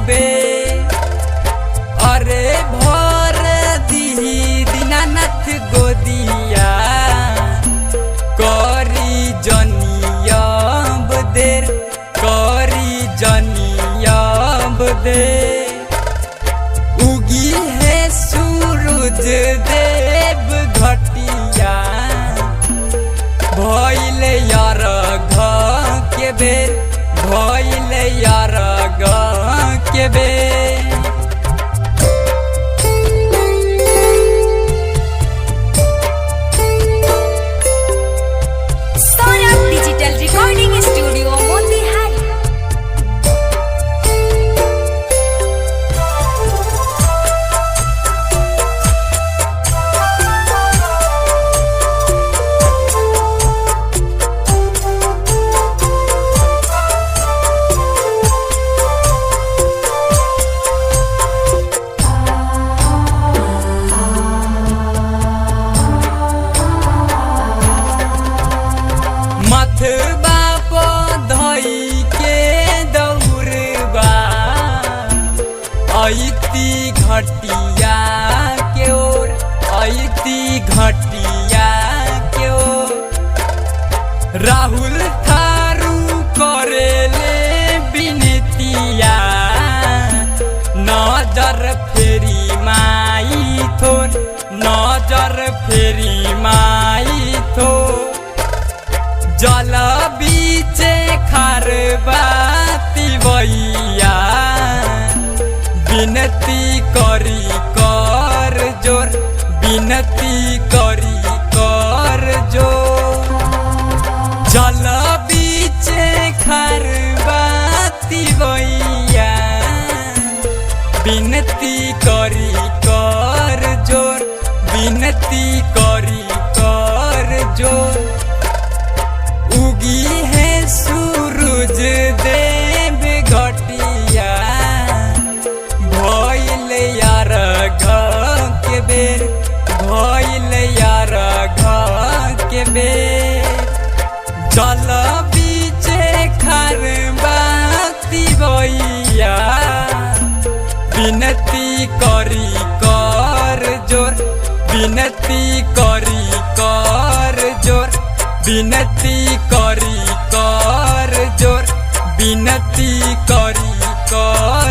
बे। अरे भर दिही दीनानाथ गोदिया करी जनियब देर, करी जनियब देर। उगी है सूरज देव घटिया भइल अरघ के बेर, भइल अरघ के बेर। Saurabh digital recording studio Motihari. मथबा पधई के दौड़बा अइती घटिया के ओर, अइती घटिया के ओर। राहुल थारू करेले बिनतिया नजर फेरी माई थोर, नजर फेरी माई थोर। जल बीचे खारबाती बइया बिनती करी कर जोर, बिनती करी कर जोर। जल बीचे खारबाती बइया बिनती करी कर जोर, बिनती करी कर जोर। उगी है सूरज देव घटिया भइल अरघ के बेर, भइल अरघ के बेर। जल बीचे खारबाती बइया बिनती करी कर जोर, बिनती करी कर जोर, बिनती करी कर जोर, बिनती करी कर